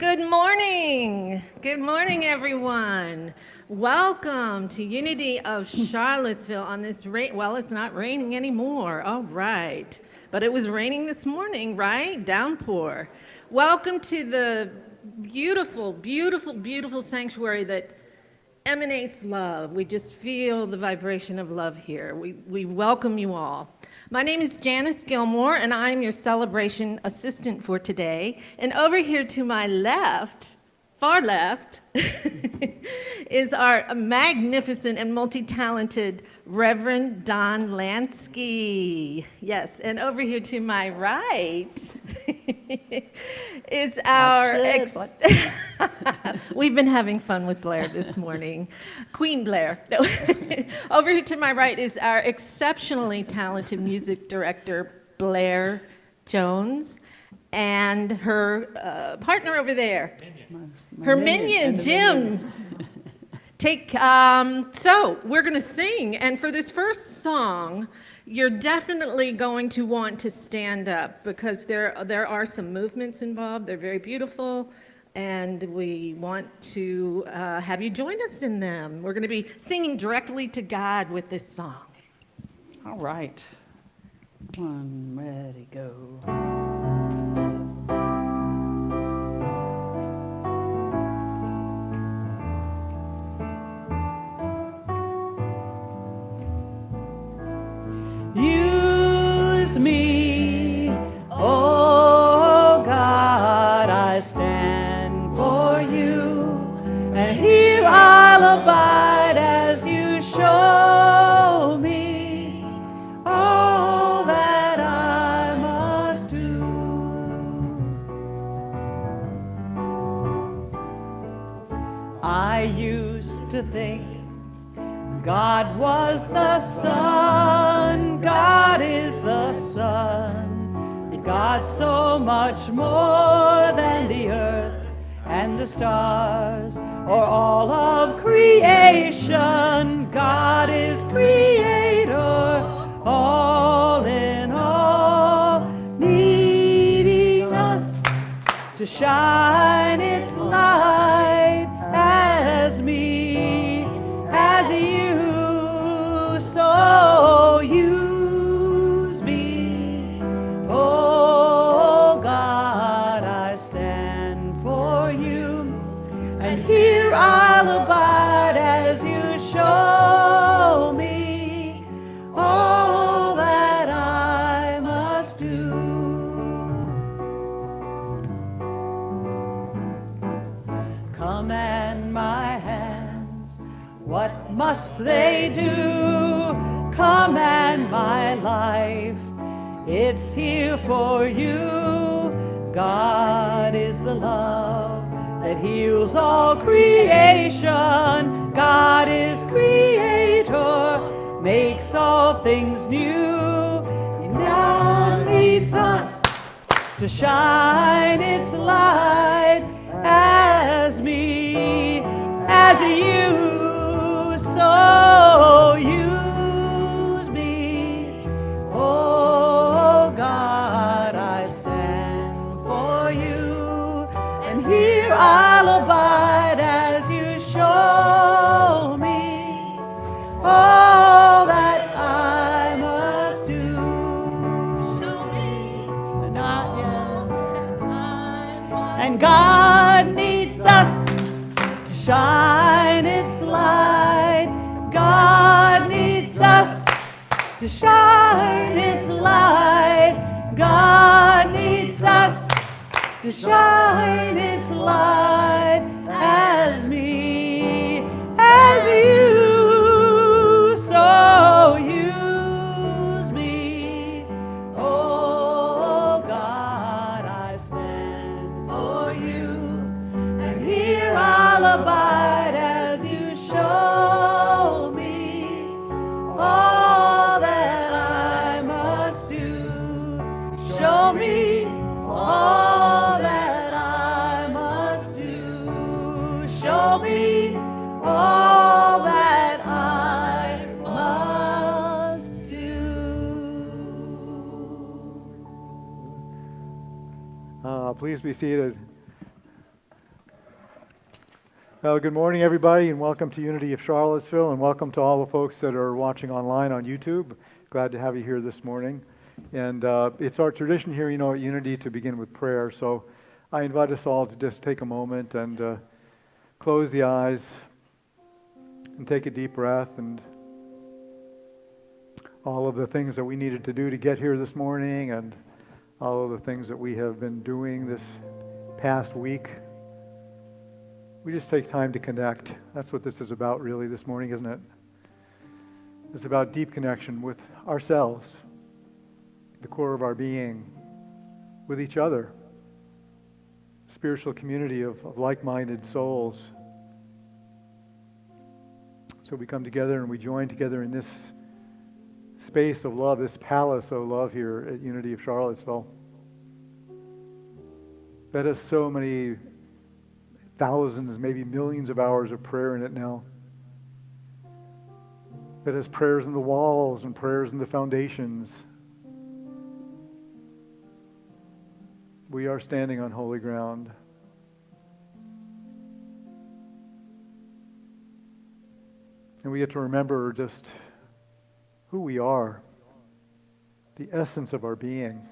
Good morning. Good morning, everyone. Welcome to Unity of Charlottesville on this well, it's not raining anymore. All right. But it was raining this morning, right? Downpour. Welcome to the beautiful, beautiful, beautiful sanctuary that emanates love. We just feel the vibration of love here. We welcome you all. My name is Janice Gilmore, and I'm your celebration assistant for today. And over here to my left, far left, is our magnificent and multi-talented Reverend Don Lansky. Yes, and over here to my right is our... We've been having fun with Blair this morning. Queen Blair. No. Over here to my right is our exceptionally talented music director, Blair Jones, and her partner over there, her minion, Jim. So we're going to sing, and for this first song, you're definitely going to want to stand up because there are some movements involved. They're very beautiful, and we want to have you join us in them. We're going to be singing directly to God with this song. All right. One, ready, go. Use me, oh God, I stand for you, and here I'll abide as you show me all that I must do. I used to think God was the sun, God is the sun, God so much more than the earth and the stars, or all of creation. God is creator, all in all, needing us to shine its light as me, as you. So use me, oh God, I stand for you, and here I'll abide as you show me all that I must do. Command my hands, what must they do? Command my life, it's here for you. God is the love that heals all creation. God is creator, makes all things new. God needs us to shine its light as me, as you. So use me, oh God, I stand for you, and here I'll abide as you show me all that I must do. Show me, and God needs us to shine its light. God needs us to shine its light. God needs us to shine its light as me, as you. So use me, oh God, I stand for you, and here I'll abide as you show me all that I must do. Show me all that I must do. Show me all that I must do. Please be seated. Well, good morning, everybody, and welcome to Unity of Charlottesville, and welcome to all the folks that are watching online on YouTube. Glad to have you here this morning. And it's our tradition here, at Unity to begin with prayer. So I invite us all to just take a moment and close the eyes and take a deep breath, and all of the things that we needed to do to get here this morning, and all of the things that we have been doing this past week. We just take time to connect. That's what this is about really this morning, isn't it? It's about deep connection with ourselves, the core of our being, with each other, spiritual community of like-minded souls. So we come together and we join together in this space of love, this palace of love here at Unity of Charlottesville. That has so many thousands, maybe millions of hours of prayer in it now. That has prayers in the walls and prayers in the foundations. We are standing on holy ground. And we get to remember just who we are, the essence of our being.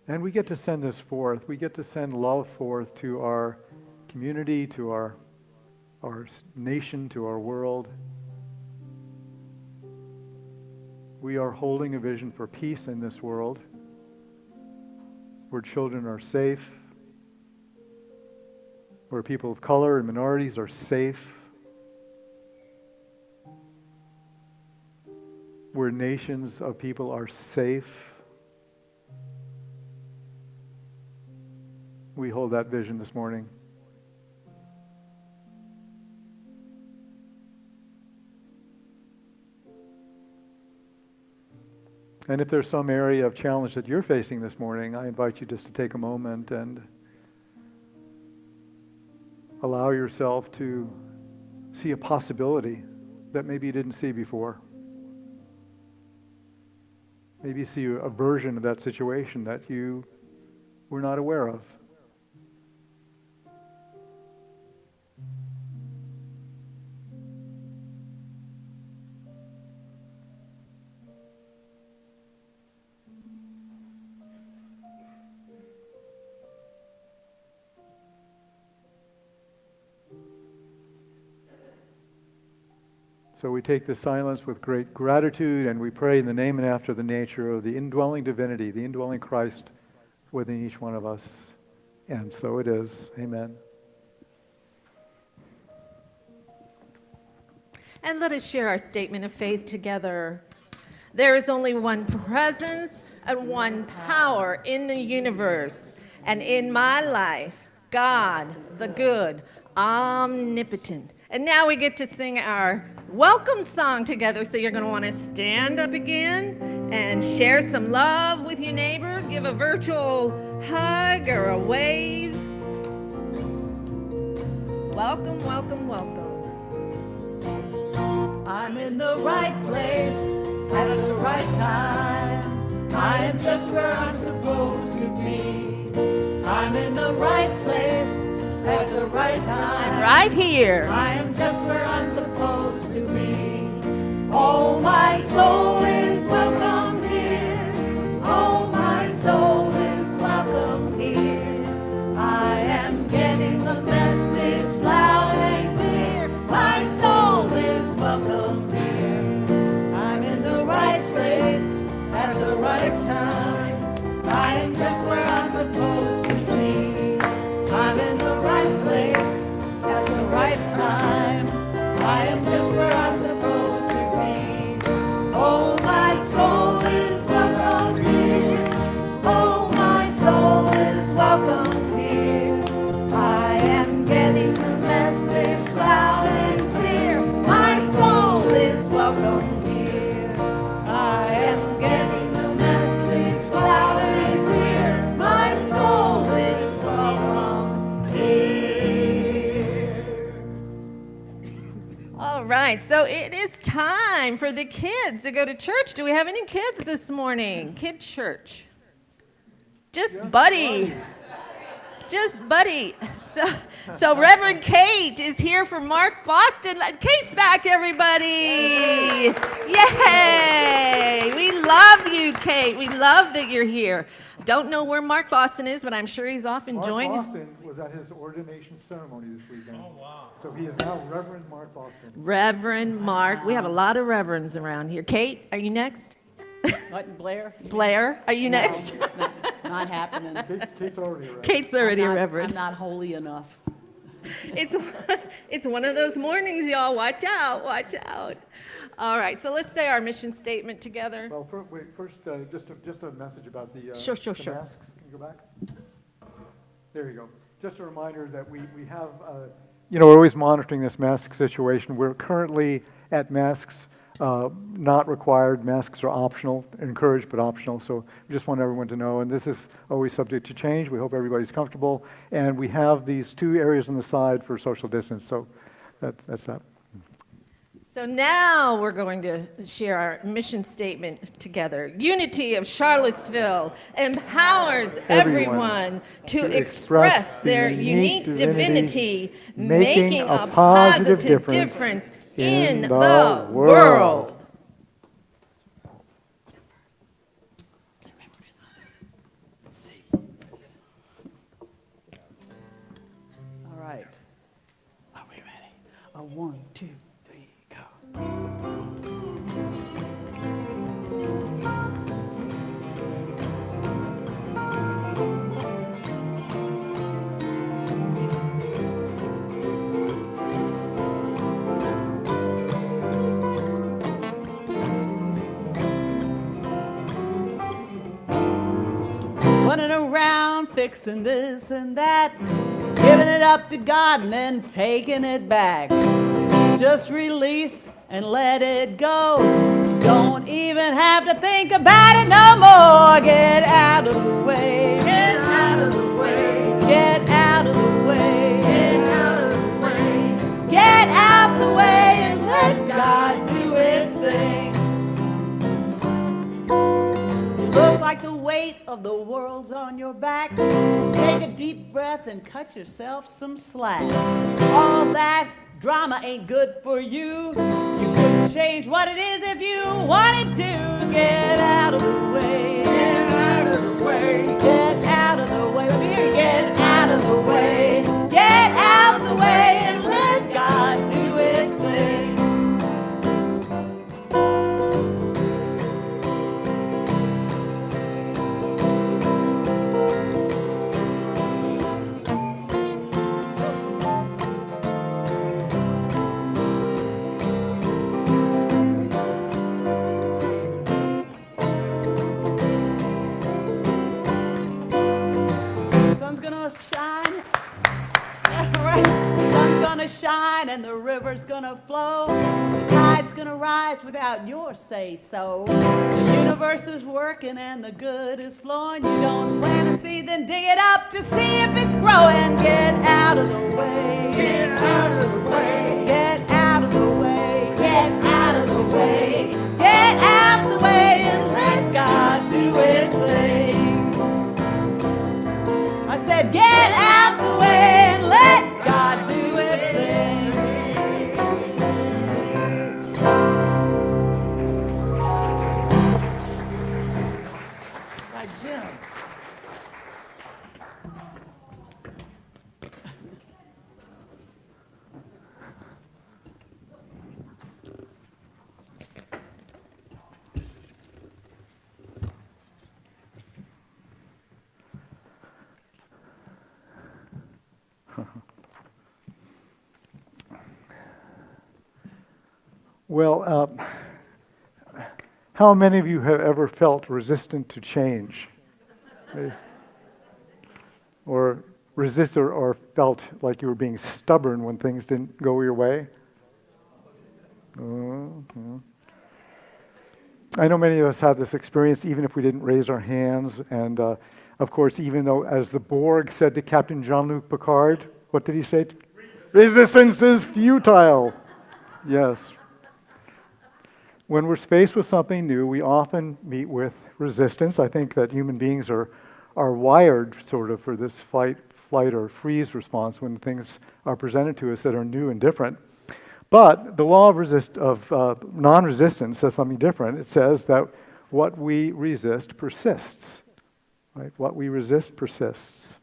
And we get to send this forth. We get to send love forth to our community, to our nation, to our world. We are holding a vision for peace in this world, where children are safe, where people of color and minorities are safe, where nations of people are safe. We hold that vision this morning. And if there's some area of challenge that you're facing this morning, I invite you just to take a moment and allow yourself to see a possibility that maybe you didn't see before. Maybe you see a version of that situation that you were not aware of. So we take this silence with great gratitude, and we pray in the name and after the nature of the indwelling divinity, the indwelling Christ within each one of us. And so it is. Amen. And let us share our statement of faith together. There is only one presence and one power in the universe and in my life, God, the good, omnipotent. And now we get to sing our welcome song together. So you're going to want to stand up again and share some love with your neighbor. Give a virtual hug or a wave. Welcome, welcome, welcome. I'm in the right place at the right time. I am just where I'm supposed to be. I'm in the right place at the right time. Right here. I am just where I'm supposed to be. Oh, my soul is welcome here. Oh, my soul is welcome here. I am getting the message loud and clear. My soul is welcome here. I'm in the right place at the right time. I am just where I'm supposed to be. I'm in the right place at the right time. I am just where I'm supposed to be. Oh, my soul is welcome here. Oh, my soul is welcome here. I am getting the message loud and clear. My soul is welcome here. I am getting the message loud and clear. My soul is welcome here. All right, so it is time for the kids to go to church. Do we have any kids this morning? Kid church. Just Buddy. just buddy. So Reverend Kate is here for Mark Boston. Kate's back, everybody. Yay! We love you, Kate. We love that you're here. Don't know where Mark Boston is, but I'm sure he's off enjoying it. Mark Boston was at his ordination ceremony this weekend. Oh, wow. So he is now Reverend Mark Boston. Reverend Mark. We have a lot of reverends around here. Kate, are you next? What, Blair? Blair, are you next? No, it's not happening. Kate's already a reverend. Kate's already a reverend. I'm not holy enough. It's one of those mornings, y'all. Watch out, watch out. All right, so let's say our mission statement together. Well, first, just a message about the Sure. masks. Can you go back? There you go. Just a reminder that we have, we're always monitoring this mask situation. We're currently at masks not required. Masks are optional, encouraged but optional. So we just want everyone to know. And this is always subject to change. We hope everybody's comfortable. And we have these 2 areas on the side for social distance. So that's that. So now we're going to share our mission statement together. Unity of Charlottesville empowers everyone to express their unique divinity, making a positive difference in the world. All right. Are we ready? 1, 2, 3, go. Running around fixing this and that, giving it up to God and then taking it back. Just release and let it go. Don't even have to think about it no more. Get out of the way. Get out of the way. Get out of the way. Get out of the way. Get out the way and let God do his thing. You look like the weight of the world's on your back. Take a deep breath and cut yourself some slack. All that drama ain't good for you. You couldn't change what it is if you wanted to. Get out of the way. Get out of the way. Get out of the way. Let me hear you. Get out of the way. Get out of the way and let God do his thing. Sun's gonna shine. Yeah, right. The sun's gonna shine and the river's gonna flow. The tide's gonna rise without your say-so. The universe is working and the good is flowing. You don't plant a seed, then dig it up to see if it's growing. Get out of the way. Get out of the way. Get out of the way. Get out of the way. Get out the way and let God do his thing. I said, get out the way and let God do his thing. Right, Jim. Well, how many of you have ever felt resistant to change? Or resisted or felt like you were being stubborn when things didn't go your way? I know many of us have this experience even if we didn't raise our hands. And of course, even though, as the Borg said to Captain Jean-Luc Picard, what did he say? Resistance is futile. Yes. When we're faced with something new, we often meet with resistance. I think that human beings are wired sort of for this fight, flight or freeze response when things are presented to us that are new and different. But the law of non-resistance says something different. It says that what we resist persists. Right? What we resist persists.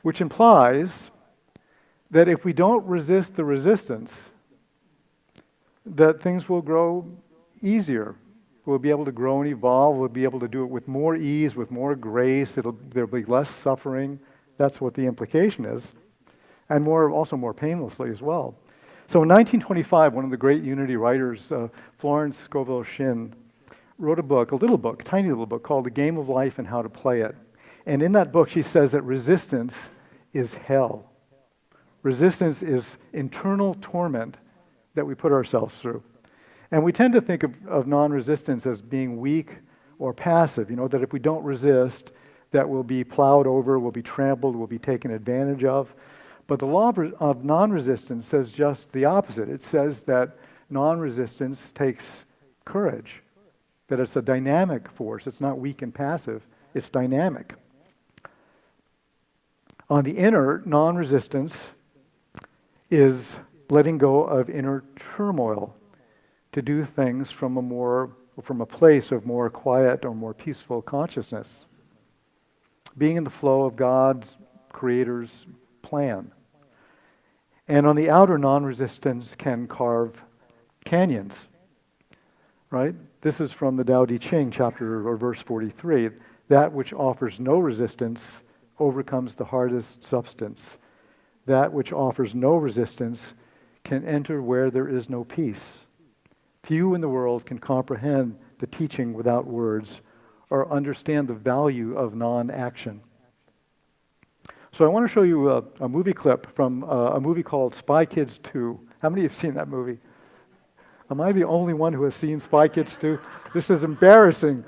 Which implies that if we don't resist the resistance, that things will grow easier. We'll be able to grow and evolve. We'll be able to do it with more ease, with more grace. There'll be less suffering. That's what the implication is. And also more painlessly as well. So in 1925, one of the great Unity writers, Florence Scovel Shinn, wrote a little book, tiny little book called The Game of Life and How to Play It. And in that book, she says that resistance is hell. Resistance is internal torment that we put ourselves through. And we tend to think of non-resistance as being weak or passive, that if we don't resist, that we'll be plowed over, we'll be trampled, we'll be taken advantage of. But the law of non-resistance says just the opposite. It says that non-resistance takes courage, that it's a dynamic force. It's not weak and passive, it's dynamic. On the inner, non-resistance is letting go of inner turmoil to do things from a place of more quiet or more peaceful consciousness. Being in the flow of God's, Creator's plan. And on the outer, non-resistance can carve canyons, right? This is from the Tao Te Ching, chapter or verse 43. That which offers no resistance overcomes the hardest substance. That which offers no resistance can enter where there is no peace. Few in the world can comprehend the teaching without words or understand the value of non-action. So I want to show you a movie clip from a movie called Spy Kids 2. How many have seen that movie? Am I the only one who has seen Spy Kids 2? This is embarrassing.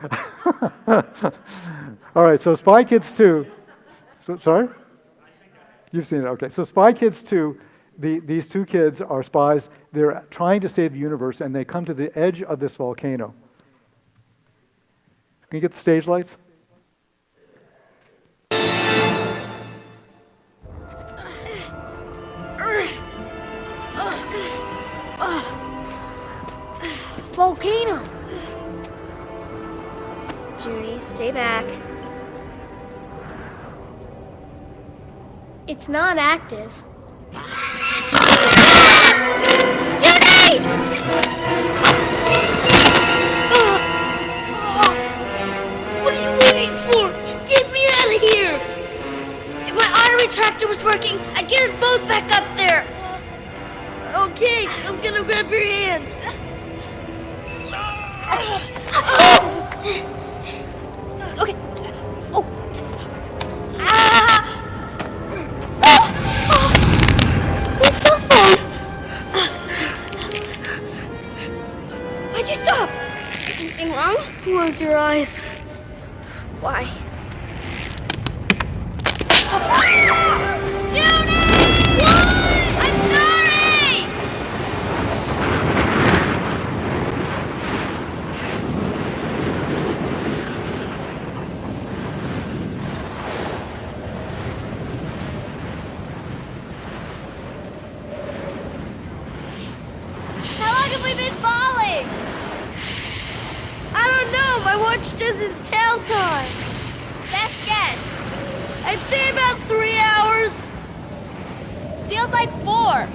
All right, so Spy Kids 2. Sorry? You've seen it, okay. So Spy Kids 2, these two kids are spies. They're trying to save the universe, and they come to the edge of this volcano. Can you get the stage lights? Volcano! Judy, stay back. It's not active. Judy! What are you waiting for? Get me out of here! If my auto retractor was working, I'd get us both back up there. Okay, I'm gonna grab your hand. Okay. Oh. My cell phone. Why'd you stop? Anything wrong? Close your eyes. Why? Judy! I'm sorry! How long have we been falling? I don't know. My watch doesn't tell time. Best guess. I'd say about 3 hours. Feels like 4.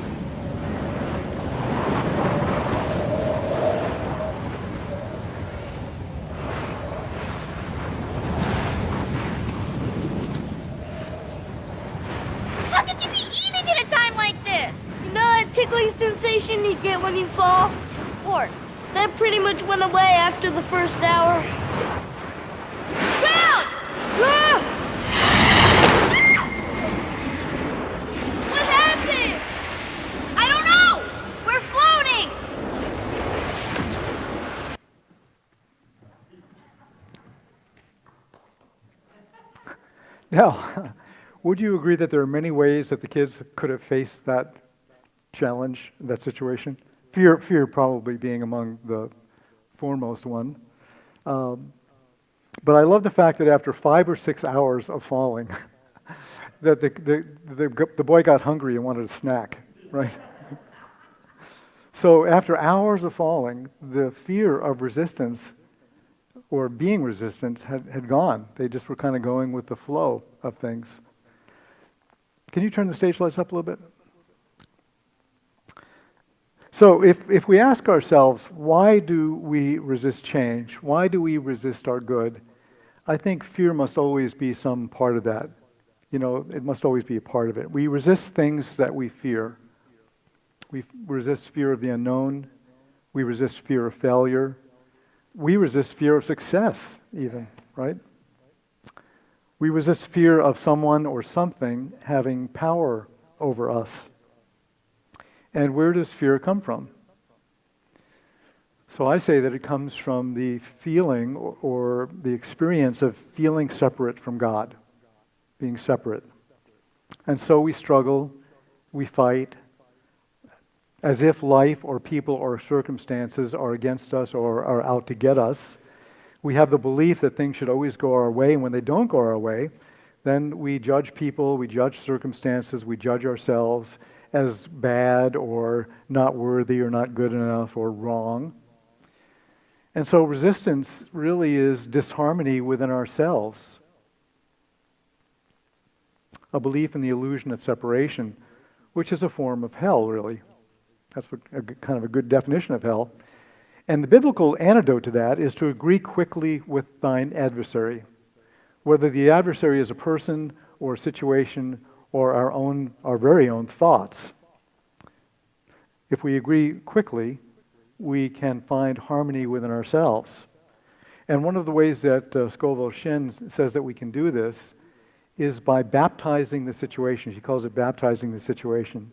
How could you be eating at a time like this? You know that tickling sensation you get when you fall? Of course. That pretty much went away after the first hour. Ground! Ah! What happened? I don't know! We're floating! Now, would you agree that there are many ways that the kids could have faced that challenge, that situation? Fear probably being among the foremost one. But I love the fact that after 5 or 6 hours of falling, that the boy got hungry and wanted a snack, right? So after hours of falling, the fear of resistance or being resistant had gone. They just were kind of going with the flow of things. Can you turn the stage lights up a little bit? So if we ask ourselves, why do we resist change? Why do we resist our good? I think fear must always be some part of that. You know, it must always be a part of it. We resist things that we fear. We resist fear of the unknown. We resist fear of failure. We resist fear of success, even, right? We resist fear of someone or something having power over us. And where does fear come from? So I say that it comes from the feeling or the experience of feeling separate from God, being separate. And so we struggle, we fight, as if life or people or circumstances are against us or are out to get us. We have the belief that things should always go our way, and when they don't go our way, then we judge people, we judge circumstances, we judge ourselves as bad or not worthy or not good enough or wrong. And so resistance really is disharmony within ourselves. A belief in the illusion of separation, which is a form of hell, really. That's kind of a good definition of hell. And the biblical antidote to that is to agree quickly with thine adversary. Whether the adversary is a person or a situation or our very own thoughts. If we agree quickly, we can find harmony within ourselves. And one of the ways that Scoville Shin says that we can do this is by baptizing the situation. She calls it baptizing the situation.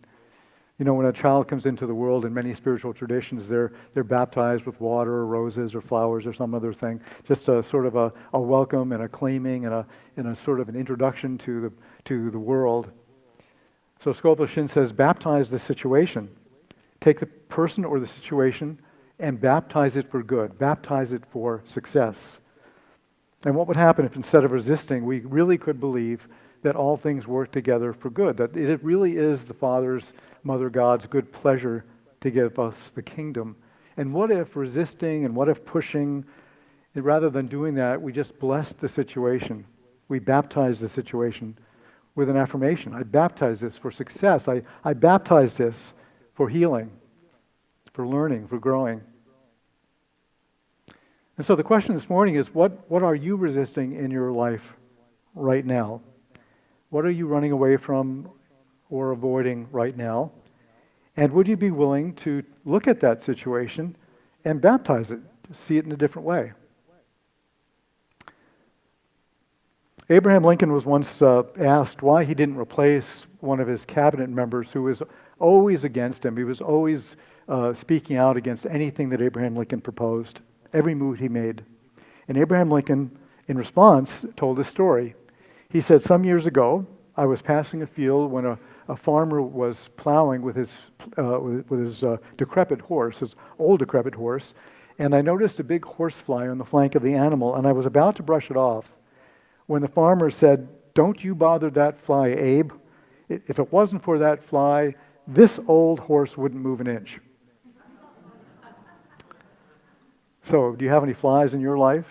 You know, when a child comes into the world, in many spiritual traditions, they're baptized with water or roses or flowers or some other thing. Just a sort of a welcome and a claiming and a sort of an introduction to the world. So Scoville Shin says, baptize the situation. Take the person or the situation and baptize it for good. Baptize it for success. And what would happen if instead of resisting, we really could believe that all things work together for good, that it really is the Father's, Mother God's good pleasure to give us the kingdom. And what if resisting and what if pushing, rather than doing that, we just bless the situation. We baptize the situation with an affirmation. I baptize this for success. I baptize this for healing, for learning, for growing. And so the question this morning is, what are you resisting in your life right now? What are you running away from or avoiding right now? And would you be willing to look at that situation and baptize it, see it in a different way? Abraham Lincoln was once asked why he didn't replace one of his cabinet members who was always against him. He was always speaking out against anything that Abraham Lincoln proposed, every move he made. And Abraham Lincoln, in response, told this story. He said, some years ago, I was passing a field when a farmer was plowing with his decrepit horse, his old decrepit horse, and I noticed a big horsefly on the flank of the animal, and I was about to brush it off when the farmer said, don't you bother that fly, Abe. If it wasn't for that fly, this old horse wouldn't move an inch. So, do you have any flies in your life?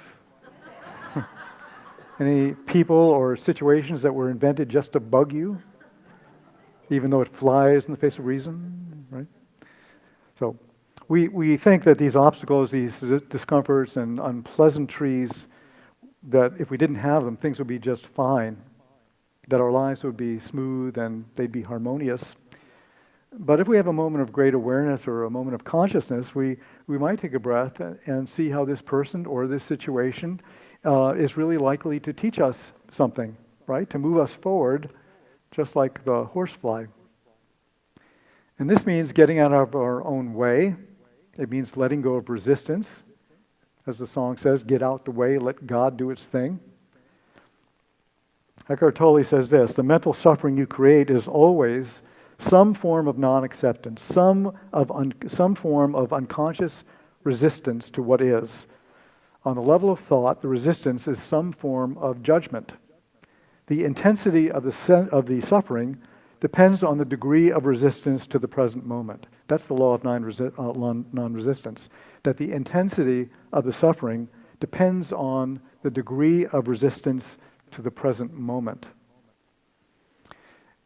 Any people or situations that were invented just to bug you, even though it flies in the face of reason, right? So, we think that these obstacles, these discomforts and unpleasantries, that if we didn't have them, things would be just fine, that our lives would be smooth and they'd be harmonious. But if we have a moment of great awareness or a moment of consciousness, we might take a breath and see how this person or this situation is really likely to teach us something, right? To move us forward, just like the horsefly. And this means getting out of our own way. It means letting go of resistance. As the song says, get out the way, let God do its thing. Eckhart Tolle says this, the mental suffering you create is always some form of non-acceptance, some form of unconscious resistance to what is. On the level of thought, the resistance is some form of judgment. The intensity of the suffering depends on the degree of resistance to the present moment. That's the law of non-resistance, that the intensity of the suffering depends on the degree of resistance to the present moment.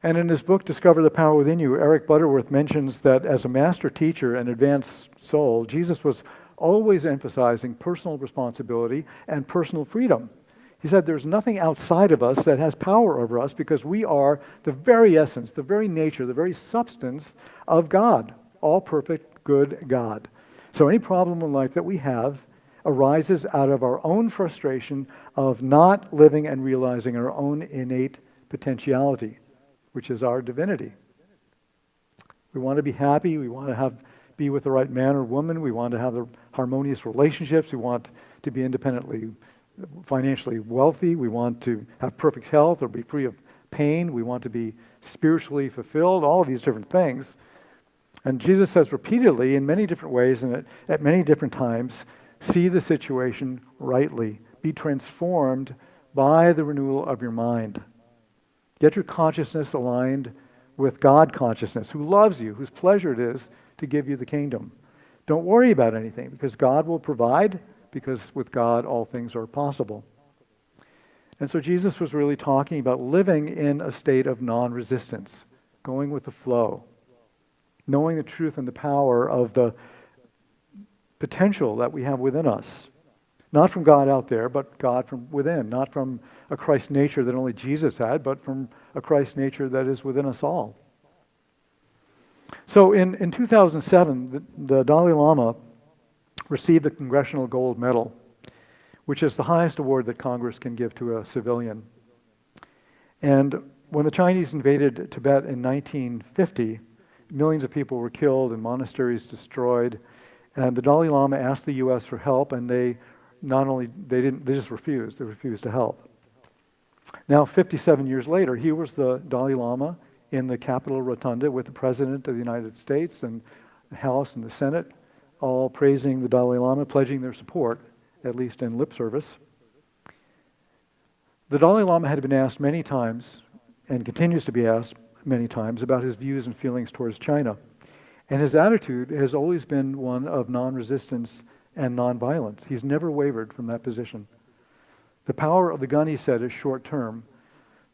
And in his book, Discover the Power Within You, Eric Butterworth mentions that as a master teacher and advanced soul, Jesus was always emphasizing personal responsibility and personal freedom. He said there's nothing outside of us that has power over us because we are the very essence, the very nature, the very substance of God, all perfect, good God. So any problem in life that we have arises out of our own frustration of not living and realizing our own innate potentiality, which is our divinity. We want to be happy, we want to be with the right man or woman, we want to have harmonious relationships, we want to be independently financially wealthy, we want to have perfect health or be free of pain, we want to be spiritually fulfilled, all of these different things. And Jesus says repeatedly in many different ways and at many different times, see the situation rightly. Be transformed by the renewal of your mind. Get your consciousness aligned with God consciousness, who loves you, whose pleasure it is to give you the kingdom. Don't worry about anything because God will provide, because with God all things are possible. And so Jesus was really talking about living in a state of non-resistance, going with the flow, knowing the truth and the power of the potential that we have within us. Not from God out there, but God from within. Not from a Christ nature that only Jesus had, but from a Christ nature that is within us all. So in 2007, the Dalai Lama received the Congressional Gold Medal, which is the highest award that Congress can give to a civilian. And when the Chinese invaded Tibet in 1950, millions of people were killed and monasteries destroyed. And the Dalai Lama asked the U.S. for help, and they just refused. They refused to help. Now, 57 years later, here was the Dalai Lama in the Capitol Rotunda with the President of the United States and the House and the Senate, all praising the Dalai Lama, pledging their support, at least in lip service. The Dalai Lama had been asked many times, and continues to be asked many times, about his views and feelings towards China. And his attitude has always been one of non-resistance and non-violence. He's never wavered from that position. The power of the gun, he said, is short-term.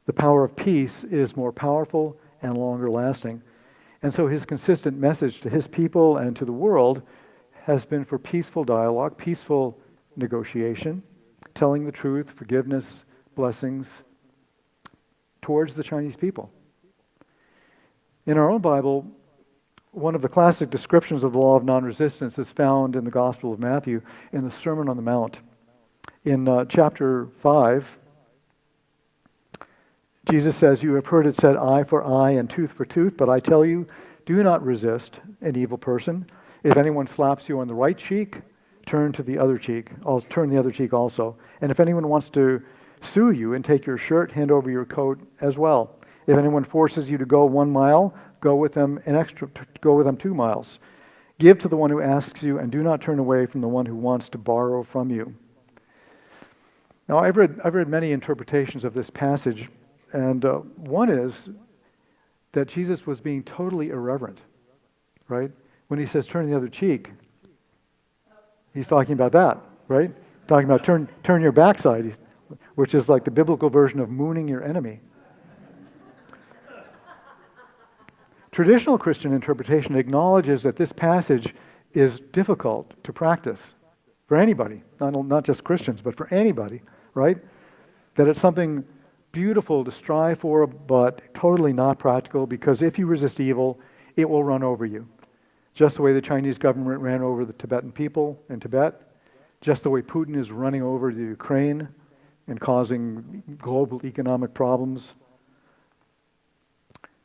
The power of peace is more powerful and longer lasting. And so his consistent message to his people and to the world has been for peaceful dialogue, peaceful negotiation, telling the truth, forgiveness, blessings towards the Chinese people. In our own Bible, one of the classic descriptions of the law of non-resistance is found in the Gospel of Matthew in the Sermon on the Mount. In chapter 5, Jesus says, "You have heard it said, eye for eye and tooth for tooth, but I tell you, do not resist an evil person. If anyone slaps you on the right cheek, turn the other cheek also. And if anyone wants to sue you and take your shirt, hand over your coat as well. If anyone forces you to go 1 mile, go with them 2 miles. Give to the one who asks you, and do not turn away from the one who wants to borrow from you." Now, I've read many interpretations of this passage, and one is that Jesus was being totally irreverent, right? When he says turn the other cheek, he's talking about that, right? Talking about turn your backside, which is like the biblical version of mooning your enemy. Traditional Christian interpretation acknowledges that this passage is difficult to practice for anybody, not just Christians, but for anybody, right? That it's something beautiful to strive for, but totally not practical, because if you resist evil, it will run over you. Just the way the Chinese government ran over the Tibetan people in Tibet, just the way Putin is running over the Ukraine and causing global economic problems.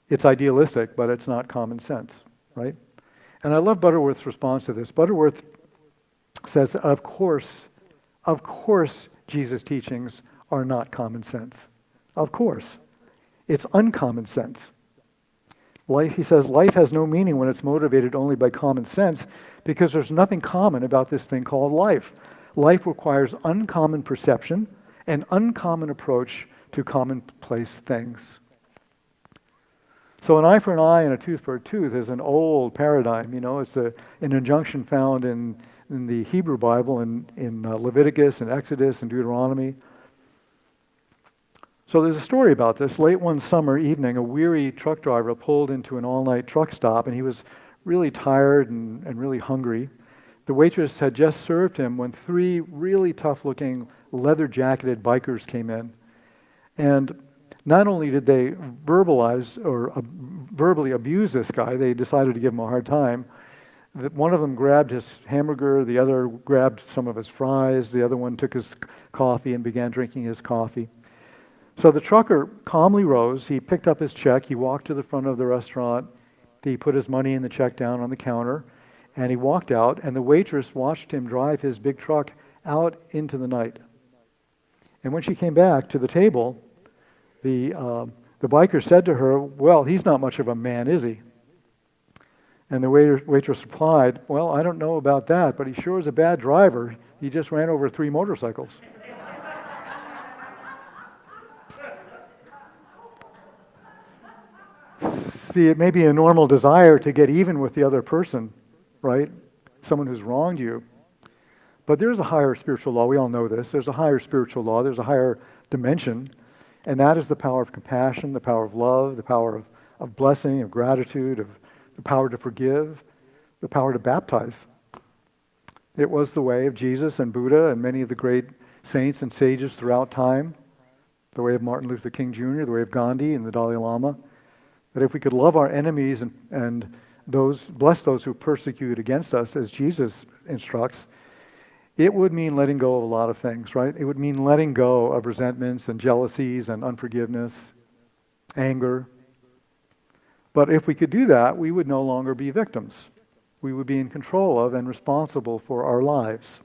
It's idealistic, but it's not common sense, right? And I love Butterworth's response to this. Butterworth says, of course, Jesus' teachings are not common sense. Of course. It's uncommon sense. He says, life has no meaning when it's motivated only by common sense, because there's nothing common about this thing called life. Life requires uncommon perception, an uncommon approach to commonplace things. So an eye for an eye and a tooth for a tooth is an old paradigm. It's an injunction found in the Hebrew Bible, in Leviticus and Exodus and Deuteronomy. So there's a story about this. Late one summer evening, a weary truck driver pulled into an all-night truck stop, and he was really tired and really hungry. The waitress had just served him when 3 really tough-looking, leather-jacketed bikers came in. And not only did they verbally abuse this guy, they decided to give him a hard time. One of them grabbed his hamburger, the other grabbed some of his fries, the other one took his coffee and began drinking his coffee. So the trucker calmly rose, he picked up his check, he walked to the front of the restaurant, he put his money in the check down on the counter, and he walked out, and the waitress watched him drive his big truck out into the night. And when she came back to the table, the biker said to her, "Well, he's not much of a man, is he?" And the waitress replied, "Well, I don't know about that, but he sure is a bad driver. He just ran over 3 motorcycles." See, it may be a normal desire to get even with the other person, right? Someone who's wronged you. But there's a higher spiritual law. We all know this. There's a higher spiritual law. There's a higher dimension. And that is the power of compassion, the power of love, the power of blessing, of gratitude, of the power to forgive, the power to baptize. It was the way of Jesus and Buddha and many of the great saints and sages throughout time, the way of Martin Luther King Jr., the way of Gandhi and the Dalai Lama, that if we could love our enemies and bless those who persecute against us, as Jesus instructs, it would mean letting go of a lot of things, right? It would mean letting go of resentments and jealousies and unforgiveness, anger. But if we could do that, we would no longer be victims. We would be in control of and responsible for our lives.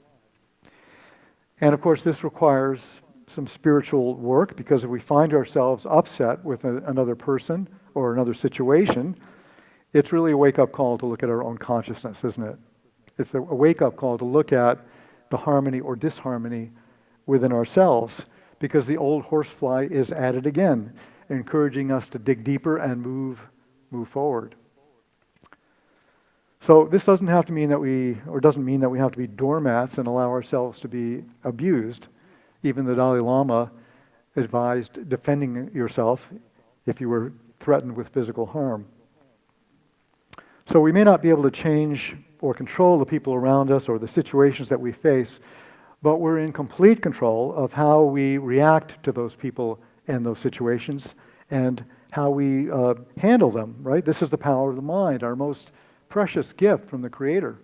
And of course, this requires some spiritual work, because if we find ourselves upset with another person or another situation, it's really a wake-up call to look at our own consciousness, isn't it? It's a wake-up call to look at the harmony or disharmony within ourselves, because the old horsefly is at it again, encouraging us to dig deeper and move forward. So this doesn't mean that we have to be doormats and allow ourselves to be abused. Even the Dalai Lama advised defending yourself if you were threatened with physical harm. So we may not be able to change or control the people around us or the situations that we face, but we're in complete control of how we react to those people and those situations and how we handle them, right? This is the power of the mind, our most precious gift from the Creator.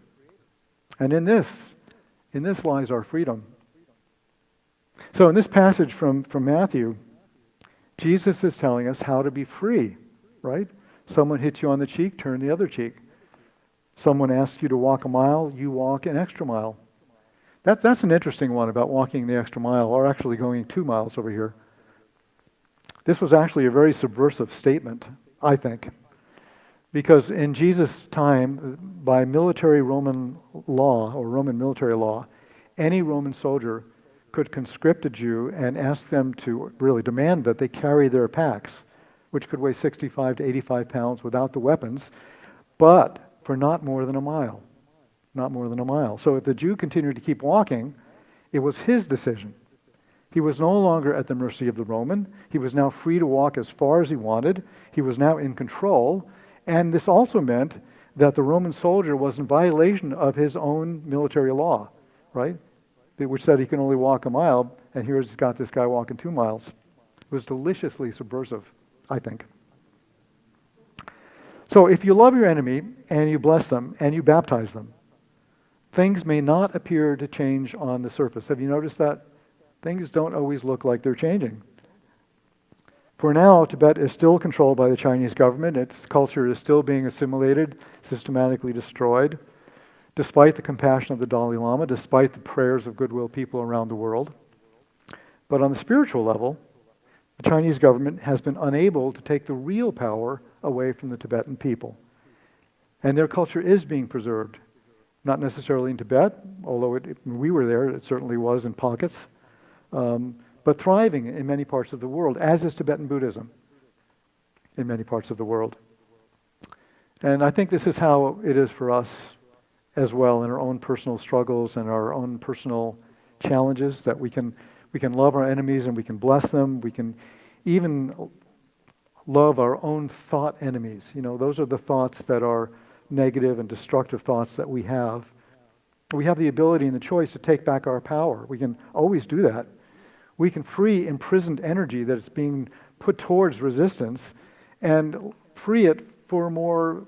And in this lies our freedom. So in this passage from Matthew, Jesus is telling us how to be free, right? Someone hits you on the cheek, turn the other cheek. Someone asks you to walk a mile, you walk an extra mile. That's an interesting one about walking the extra mile, or actually going 2 miles over here. This was actually a very subversive statement, I think, because in Jesus' time, by military Roman law, or Roman military law, any Roman soldier could conscript a Jew and ask them to really demand that they carry their packs, which could weigh 65 to 85 pounds without the weapons, but for not more than a mile. Not more than a mile. So if the Jew continued to keep walking, it was his decision. He was no longer at the mercy of the Roman. He was now free to walk as far as he wanted. He was now in control. And this also meant that the Roman soldier was in violation of his own military law, right? Which said he can only walk a mile, and here's got this guy walking 2 miles. It was deliciously subversive, I think. So if you love your enemy, and you bless them, and you baptize them, things may not appear to change on the surface. Have you noticed that? Things don't always look like they're changing. For now, Tibet is still controlled by the Chinese government. Its culture is still being assimilated, systematically destroyed, despite the compassion of the Dalai Lama, despite the prayers of goodwill people around the world. But on the spiritual level, the Chinese government has been unable to take the real power away from the Tibetan people. And their culture is being preserved. Not necessarily in Tibet, although we were there, it certainly was in pockets. but thriving in many parts of the world, as is Tibetan Buddhism in many parts of the world. And I think this is how it is for us as well in our own personal struggles and our own personal challenges, that we can love our enemies and we can bless them. We can even love our own thought enemies. You know, those are the thoughts that are negative and destructive thoughts that we have. We have the ability and the choice to take back our power. We can always do that. We can free imprisoned energy that is being put towards resistance and free it for more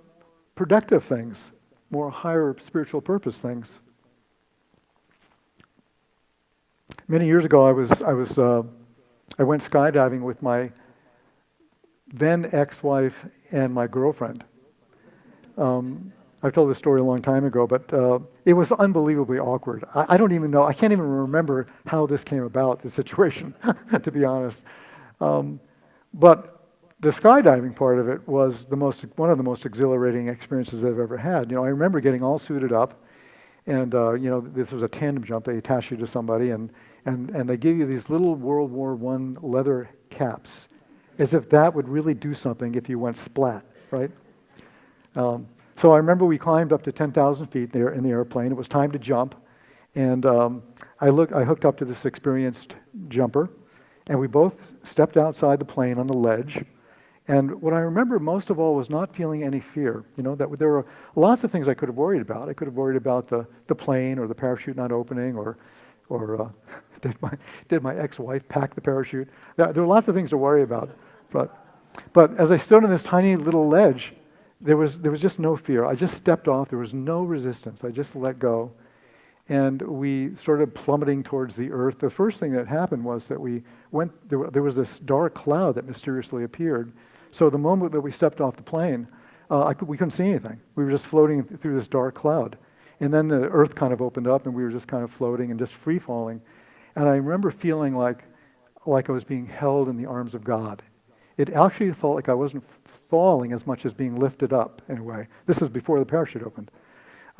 productive things, more higher spiritual purpose things. Many years ago, I went skydiving with my then ex-wife and my girlfriend. I've told this story a long time ago, but it was unbelievably awkward. I don't even know, I can't even remember how this came about, the situation, to be honest. But the skydiving part of it was one of the most exhilarating experiences I've ever had. You know, I remember getting all suited up, and this was a tandem jump. They attach you to somebody, and they give you these little World War I leather caps, as if that would really do something if you went splat, right? So I remember we climbed up to 10,000 feet there in the airplane. It was time to jump, and I hooked up to this experienced jumper, and we both stepped outside the plane on the ledge. And what I remember most of all was not feeling any fear. You know, that there were lots of things I could have worried about. I could have worried about the plane or the parachute not opening, or did my ex-wife pack the parachute? There were lots of things to worry about. But as I stood on this tiny little ledge, there was just no fear. I just stepped off. There was no resistance. I just let go. And we started plummeting towards the earth. The first thing that happened was that there was this dark cloud that mysteriously appeared. So the moment that we stepped off the plane, we couldn't see anything. We were just floating through this dark cloud. And then the earth kind of opened up, and we were just kind of floating and just free falling. And I remember feeling like I was being held in the arms of God. It actually felt like I wasn't falling as much as being lifted up in a way. This was before the parachute opened.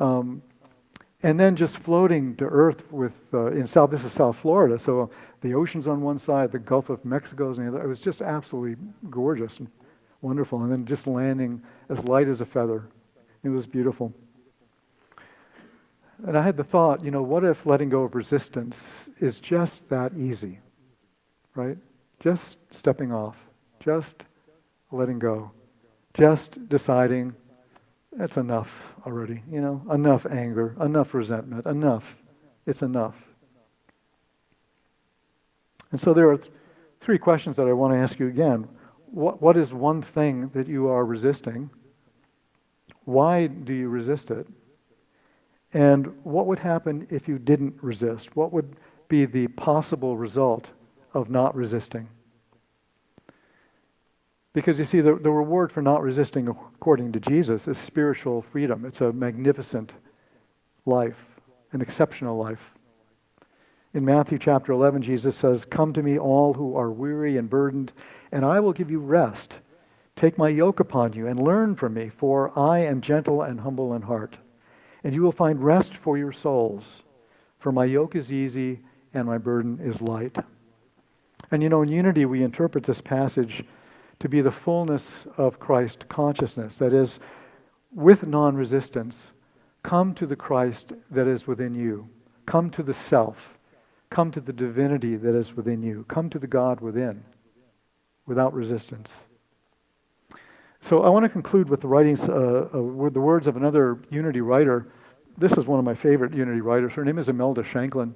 And then just floating to earth this is South Florida, so the ocean's on one side, the Gulf of Mexico's on the other. It was just absolutely gorgeous and wonderful. And then just landing as light as a feather. It was beautiful. And I had the thought, what if letting go of resistance is just that easy, right? Just stepping off, just letting go, just deciding, that's enough already, enough anger, enough resentment, enough. It's enough. And so there are three questions that I want to ask you again. What is one thing that you are resisting? Why do you resist it? And what would happen if you didn't resist? What would be the possible result of not resisting? Because you see, the reward for not resisting, according to Jesus, is spiritual freedom. It's a magnificent life, an exceptional life. In Matthew chapter 11, Jesus says, "Come to me all who are weary and burdened, and I will give you rest. Take my yoke upon you and learn from me, for I am gentle and humble in heart. And you will find rest for your souls. For my yoke is easy and my burden is light." And in Unity we interpret this passage to be the fullness of Christ consciousness. That is, with non-resistance, come to the Christ that is within you. Come to the self. Come to the divinity that is within you. Come to the God within, without resistance. So I want to conclude with the words of another Unity writer. This is one of my favorite Unity writers. Her name is Imelda Shanklin.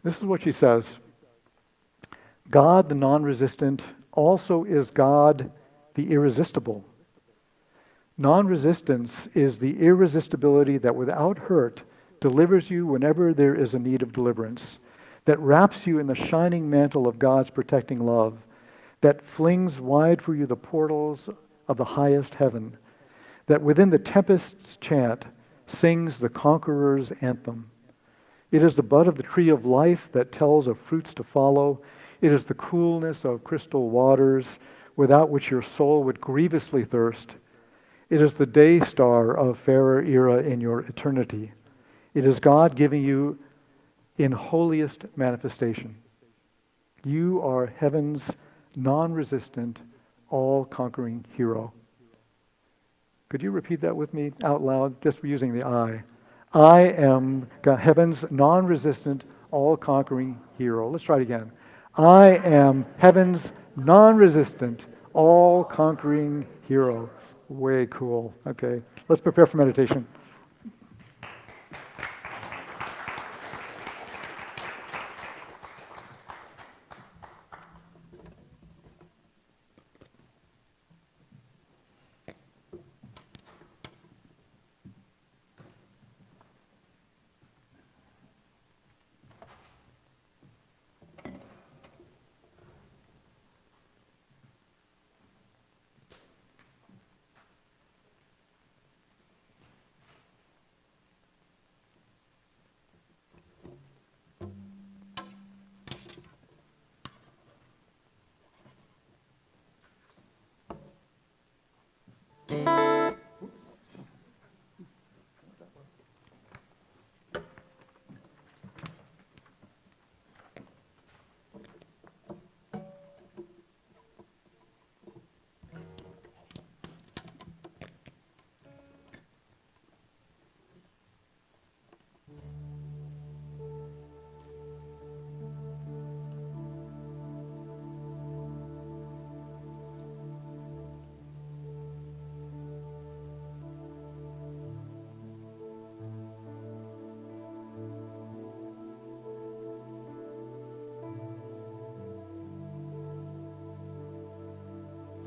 This is what she says: "God, the non-resistant, also is God, the irresistible. Non-resistance is the irresistibility that without hurt delivers you whenever there is a need of deliverance, that wraps you in the shining mantle of God's protecting love, that flings wide for you the portals of the highest heaven, that within the tempest's chant sings the conqueror's anthem. It is the bud of the tree of life that tells of fruits to follow. It is the coolness of crystal waters without which your soul would grievously thirst. It is the day star of fairer era in your eternity. It is God giving you in holiest manifestation." You are heaven's non-resistant, all-conquering hero. Could you repeat that with me out loud, just using the I? I am heaven's non-resistant, all-conquering hero. Let's try it again. I am heaven's non-resistant, all-conquering hero. Way cool. Okay, let's prepare for meditation.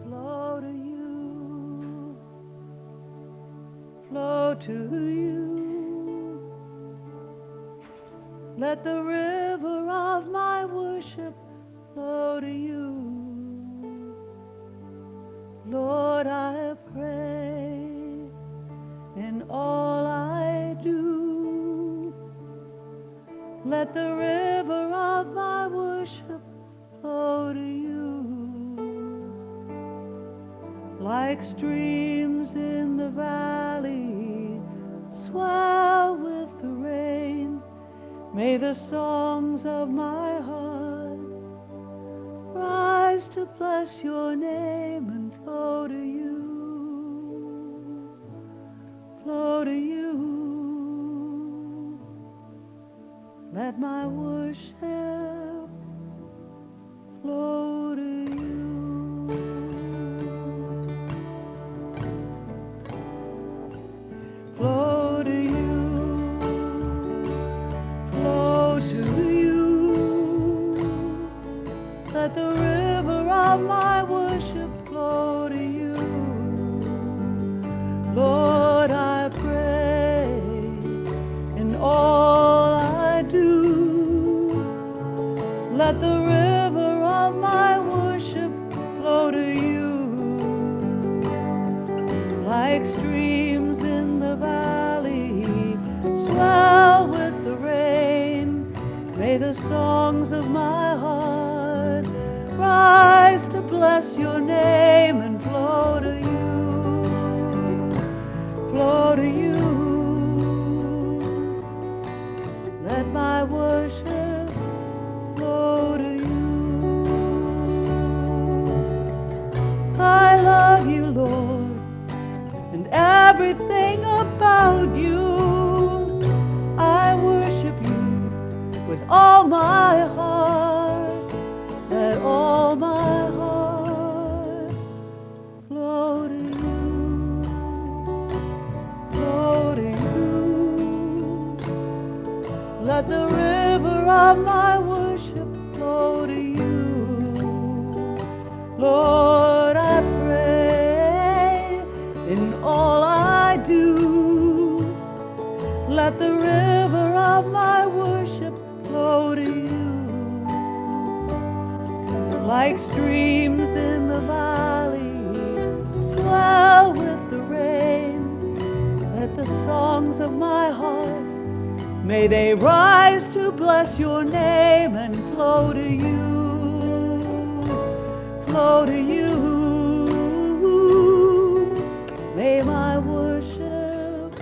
Flow to you, flow to you. Let the river of my worship flow to you. Lord, I pray in all I do. Let the river of my worship flow to you. Like streams in the valley, swell with the rain. May the songs of my heart rise to bless your name and flow to you, flow to you. Let my worship flow to you. Flow to you, flow to you. Let the river of my worship flow to you. Lord, I pray in all I do. Let the river of my worship flow to you. Like streams in the valley, swell with the rain. May the songs of my heart rise to bless your name and flow to you, flow to you. Let my worship flow to you. I love you, Lord, and everything about you. I worship you with all my heart. Let all my heart flow to you, flow to you. Let the river of my worship flow to you. Lord, I pray in all I do. Let the river of my worship flow to you. Like streams in the valley, swell with the rain. Let the songs of my heart, may they rise to bless your name and flow to you, flow to you. May my worship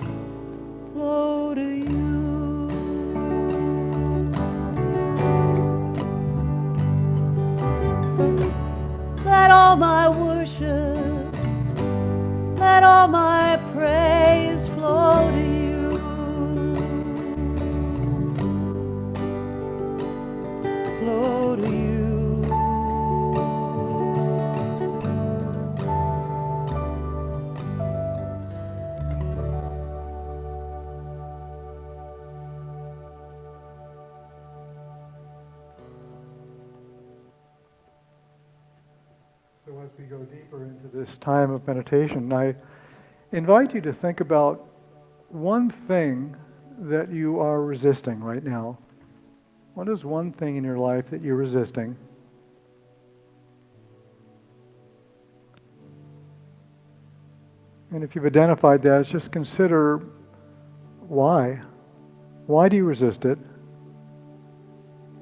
flow to you. we go deeper into this time of meditation, I invite you to think about one thing that you are resisting right now. What is one thing in your life that you're resisting? And if you've identified that, just consider why. Why do you resist it?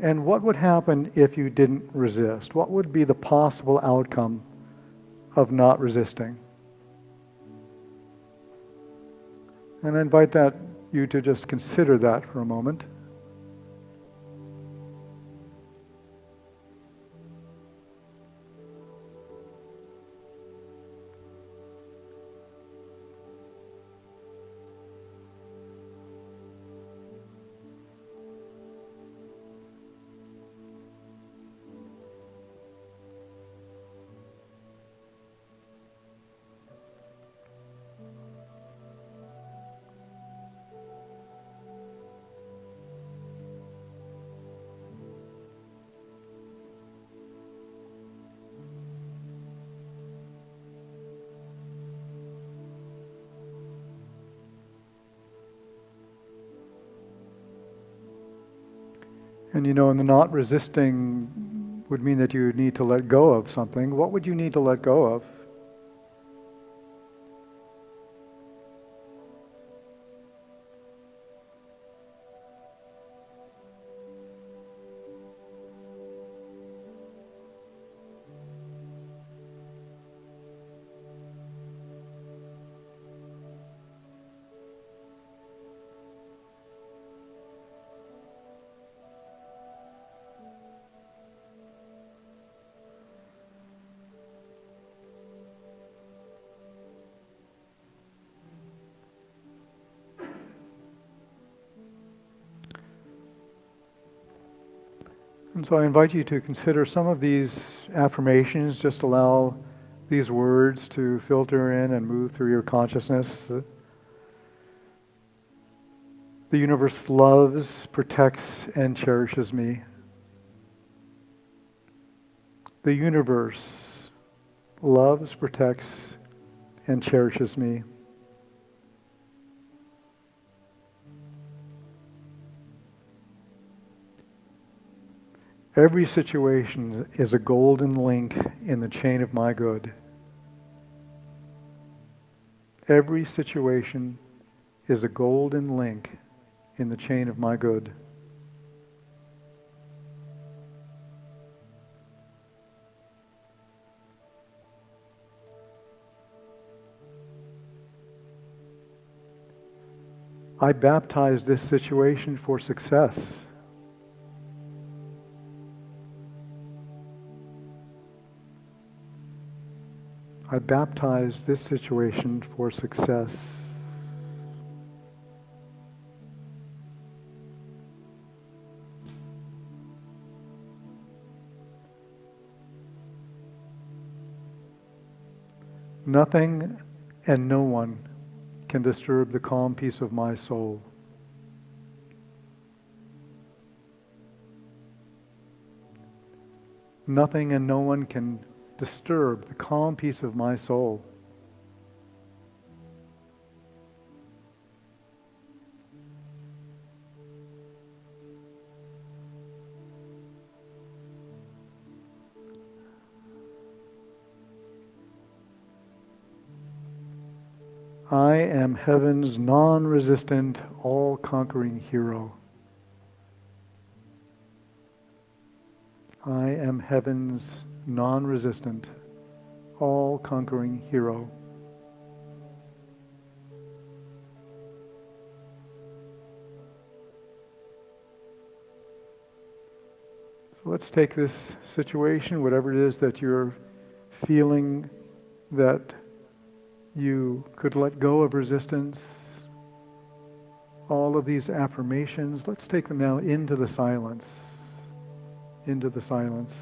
And what would happen if you didn't resist? What would be the possible outcome of not resisting? And I invite you to just consider that for a moment. And and the not resisting would mean that you need to let go of something. What would you need to let go of? And so I invite you to consider some of these affirmations. Just allow these words to filter in and move through your consciousness. The universe loves, protects, and cherishes me. The universe loves, protects, and cherishes me. Every situation is a golden link in the chain of my good. Every situation is a golden link in the chain of my good. I baptize this situation for success. I baptize this situation for success. Nothing and no one can disturb the calm peace of my soul. Nothing and no one can disturb the calm peace of my soul. I am heaven's non-resistant, all-conquering hero. I am heaven's non-resistant, all-conquering hero. So let's take this situation, whatever it is that you're feeling that you could let go of resistance, all of these affirmations, let's take them now into the silence. Into the silence.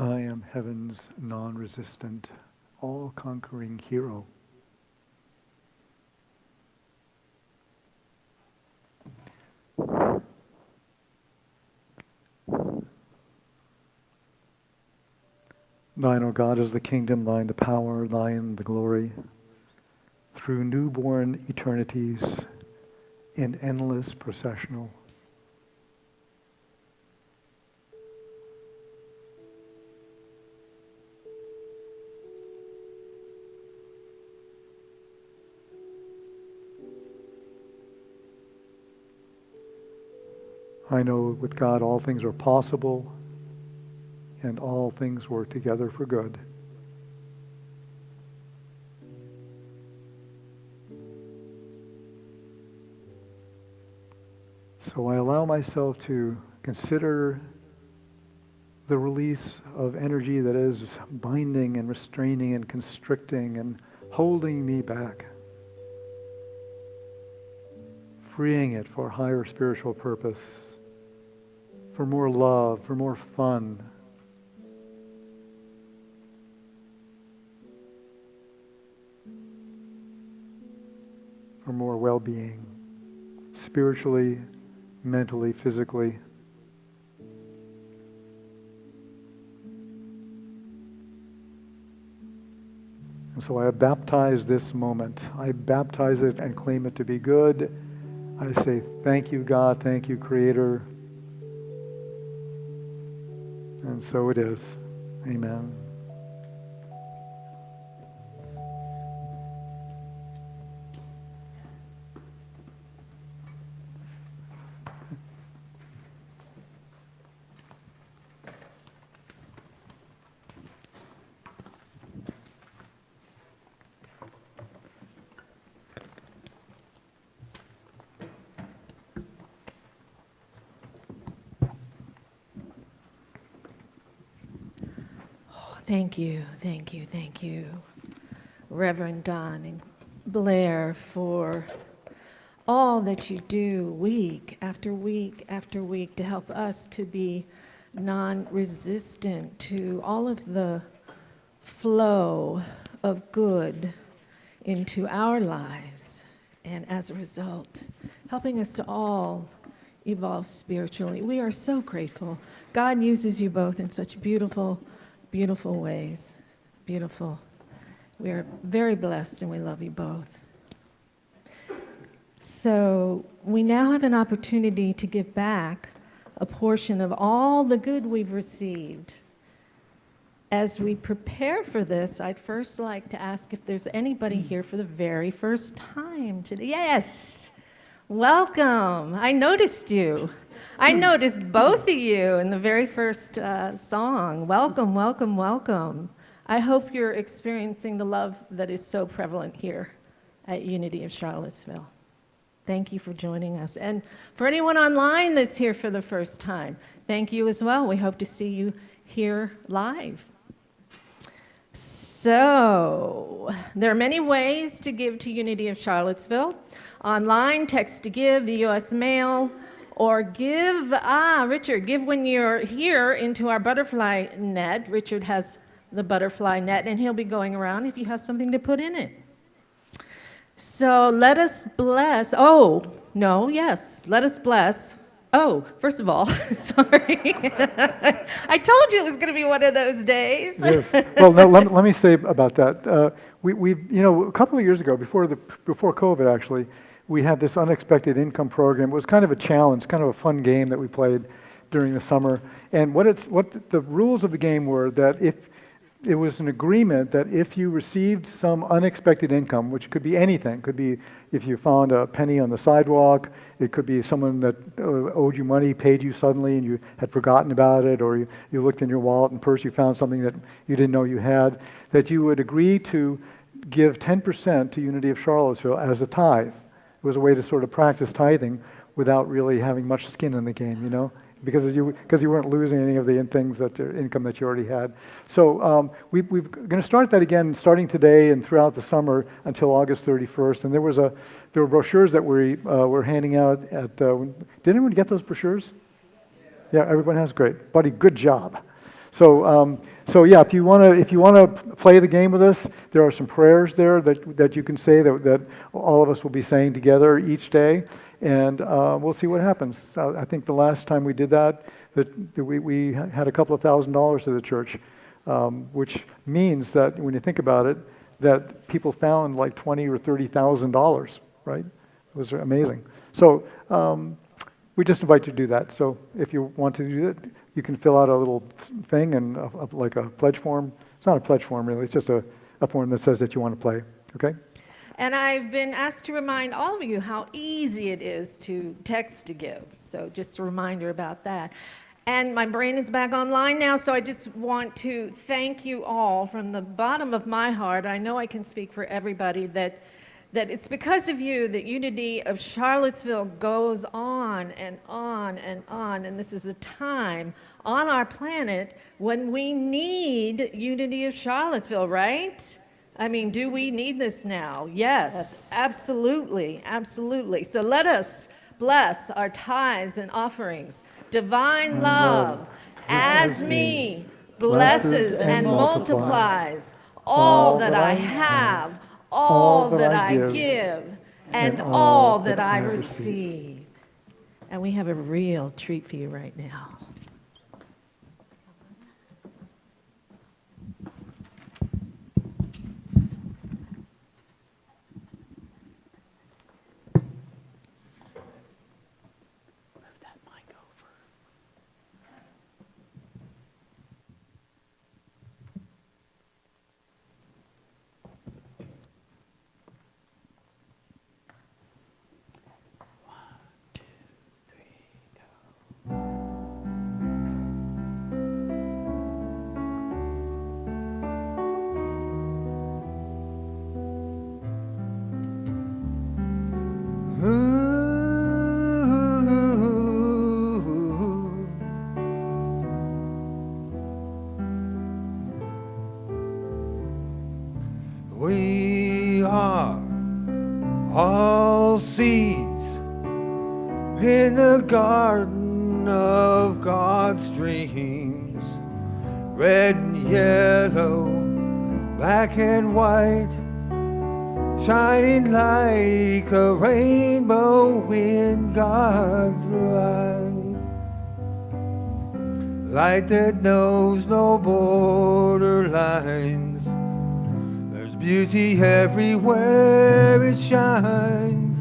I am heaven's non-resistant, all-conquering hero. Thine, O God, is the kingdom, thine the power, thine the glory, through newborn eternities in endless processional. I know with God all things are possible, and all things work together for good. So I allow myself to consider the release of energy that is binding and restraining and constricting and holding me back, freeing it for higher spiritual purpose, for more love, for more fun, for more well-being, spiritually, mentally, physically. And so I baptize this moment. I baptize it and claim it to be good. I say, thank you, God, thank you, Creator. And so it is. Amen. Thank you, thank you, thank you, Reverend Don and Blair, for all that you do week after week after week to help us to be non-resistant to all of the flow of good into our lives, and as a result, helping us to all evolve spiritually. We are so grateful. God uses you both in such beautiful ways. Beautiful. We are very blessed and we love you both. So we now have an opportunity to give back a portion of all the good we've received. As we prepare for this, I'd first like to ask if there's anybody here for the very first time today. Yes! Welcome. I noticed you. I noticed both of you in the very first song. Welcome, welcome, welcome. I hope you're experiencing the love that is so prevalent here at Unity of Charlottesville. Thank you for joining us. And for anyone online that's here for the first time, thank you as well. We hope to see you here live. So, there are many ways to give to Unity of Charlottesville. Online, text to give, the U.S. mail, or give, Richard, give when you're here into our butterfly net. Richard has the butterfly net, and he'll be going around if you have something to put in it. So let us bless. Let us bless. Oh, first of all, sorry. I told you it was going to be one of those days. Yes. Well, no, let me say about that. We a couple of years ago, before COVID actually, we had this unexpected income program. It was kind of a challenge, kind of a fun game that we played during the summer. And what the rules of the game were that if it was an agreement that if you received some unexpected income, which could be anything, could be if you found a penny on the sidewalk, it could be someone that owed you money, paid you suddenly and you had forgotten about it, or you looked in your wallet and purse, you found something that you didn't know you had, that you would agree to give 10% to Unity of Charlottesville as a tithe. It was a way to sort of practice tithing without really having much skin in the game, because you weren't losing any of the income that you already had. So we're going to start that again, starting today and throughout the summer until August 31st. And there were brochures that we were handing out at. Did anyone get those brochures? Yeah, everyone has. Great, buddy. Good job. So yeah, if you want to play the game with us, there are some prayers there that you can say that all of us will be saying together each day, and we'll see what happens. I think the last time we did that we had a couple of $1,000s to the church, which means that when you think about it, that people found like $20,000 or $30,000, right? It was amazing. So we just invite you to do that. So if you want to do it, you can fill out a little thing and like a pledge form. It's not a pledge form really, it's just a form that says that you want to play, okay? And I've been asked to remind all of you how easy it is to text to give. So just a reminder about that. And my brain is back online now, so I just want to thank you all from the bottom of my heart. I know I can speak for everybody that it's because of you that Unity of Charlottesville goes on and on and on. And this is a time on our planet when we need Unity of Charlottesville, right? I mean, do we need this now? Yes, absolutely, absolutely. So let us bless our tithes and offerings. Divine love, as me, blesses and multiplies all that I have, all that I give, and all that I receive. And we have a real treat for you right now. We are all seeds in the garden of God's dreams, red and yellow, black and white, shining like a rainbow in God's light. Light that knows no borderlines. There's beauty everywhere it shines.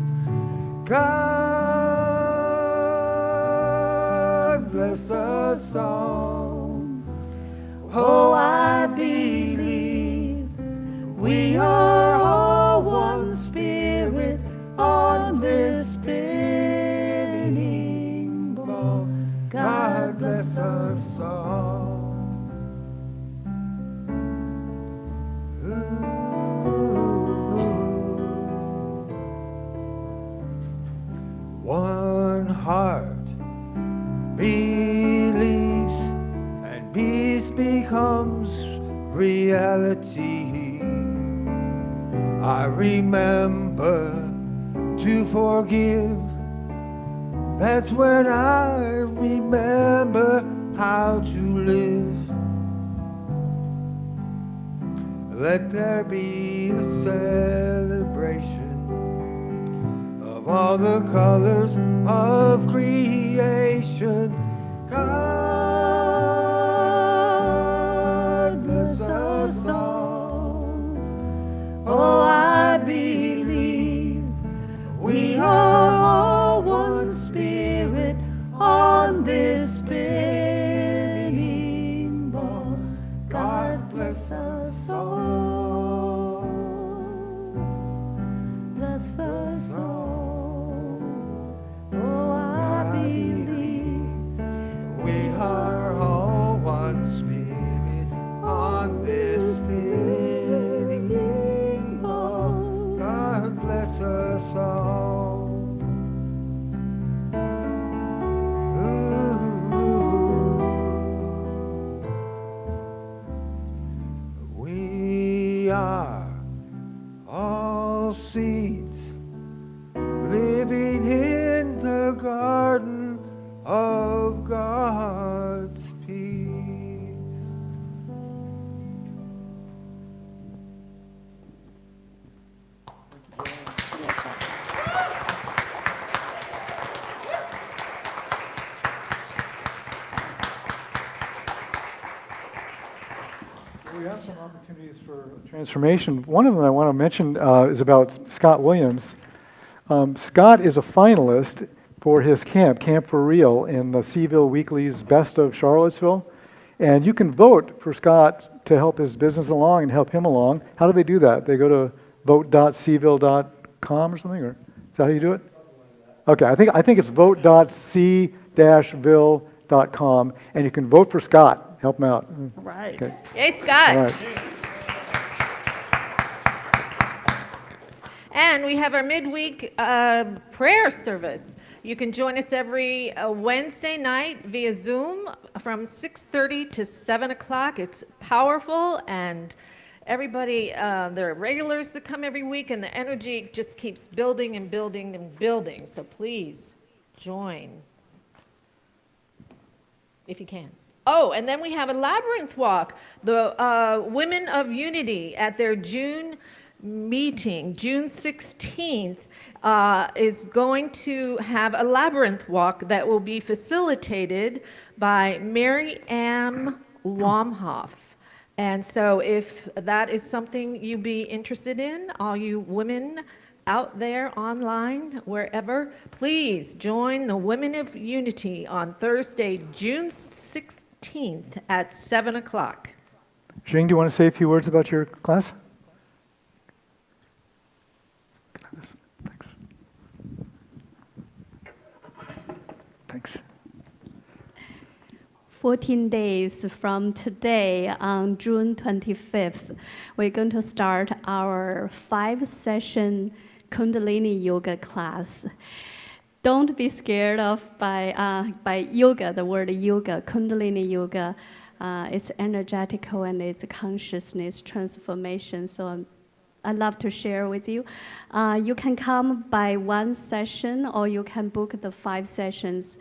God bless us all. Oh, I believe we are all one spirit on this spinning ball. God bless us all. One heart believes and peace becomes reality. I remember to forgive. That's when I remember how to live. Let there be a celebration of all the colors of creation. God bless us all. Oh, I believe we are all one spirit on this spinning ball. God bless us all. Bless us all. Oh, I believe we are some opportunities for transformation. One of them I want to mention is about Scott Williams. Scott is a finalist for his Camp for Real, in the Seaville Weekly's Best of Charlottesville. And you can vote for Scott to help his business along and help him along. How do they do that? They go to vote.seaville.com or something, or is that how you do it? Okay, I think it's vote.c-ville.com, and you can vote for Scott. Help him out. Right. Okay. Yay, Scott. All right. And we have our midweek prayer service. You can join us every Wednesday night via Zoom from 6:30 to 7 o'clock. It's powerful, and everybody, there are regulars that come every week, and the energy just keeps building and building and building. So please join if you can. Oh, and then we have a labyrinth walk. The Women of Unity at their June meeting, June 16th, is going to have a labyrinth walk that will be facilitated by Mary Ann Womhoff. And so if that is something you'd be interested in, all you women out there online, wherever, please join the Women of Unity on Thursday, June 16th at 7 o'clock. Jing, do you want to say a few words about your class? Thanks. Thanks. 14 days from today, on June 25th, we're going to start our 5-session Kundalini yoga class. Don't be scared of by yoga, the word yoga, Kundalini yoga. It's energetical and it's consciousness transformation. So I'd love to share with you. You can come by 1 session, or you can book the 5 sessions.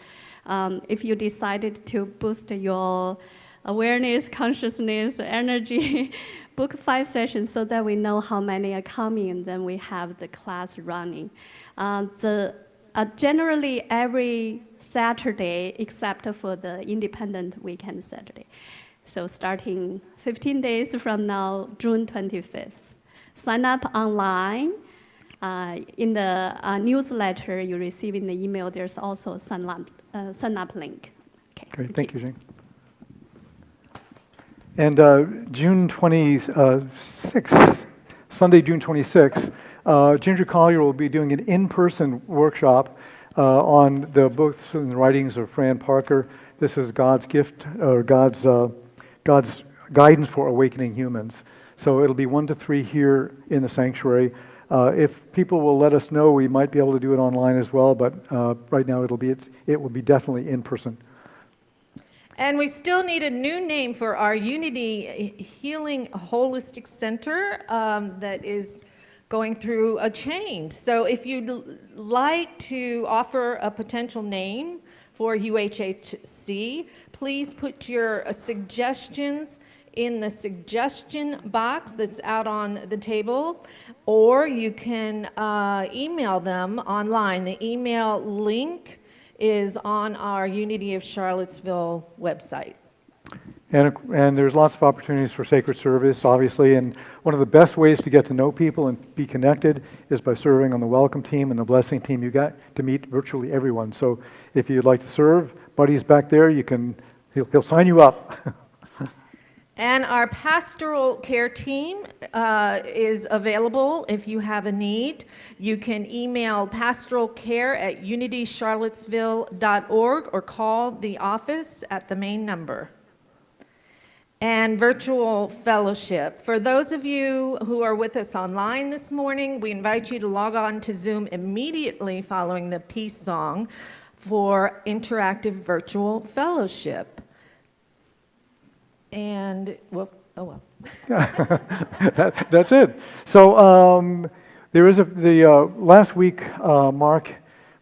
If you decided to boost your awareness, consciousness, energy, book 5 sessions so that we know how many are coming, and then we have the class running. Generally every Saturday, except for the independent weekend Saturday. So starting 15 days from now, June 25th. Sign up online. In the newsletter you receive in the email, there's also a sign up link. Okay. Great, thank you, Jing. And June 26th, Sunday, June 26th, Ginger Collier will be doing an in-person workshop on the books and writings of Fran Parker. This is God's gift, or God's guidance for awakening humans. So it'll be 1 to 3 here in the sanctuary. If people will let us know, we might be able to do it online as well, but right now it will be definitely in person. And we still need a new name for our Unity Healing Holistic Center that is going through a change. So if you'd like to offer a potential name for UHHC, please put your suggestions in the suggestion box that's out on the table, or you can email them online. The email link is on our Unity of Charlottesville website. And there's lots of opportunities for sacred service, obviously, and one of the best ways to get to know people and be connected is by serving on the welcome team and the blessing team. You got to meet virtually everyone. So if you'd like to serve, Buddy's back there. He'll sign you up. And our pastoral care team is available if you have a need. You can email pastoralcare@unitycharlottesville.org or call the office at the main number. And virtual fellowship. For those of you who are with us online this morning, we invite you to log on to Zoom immediately following the peace song for interactive virtual fellowship. And, well, oh well. That's it. So there is last week, Mark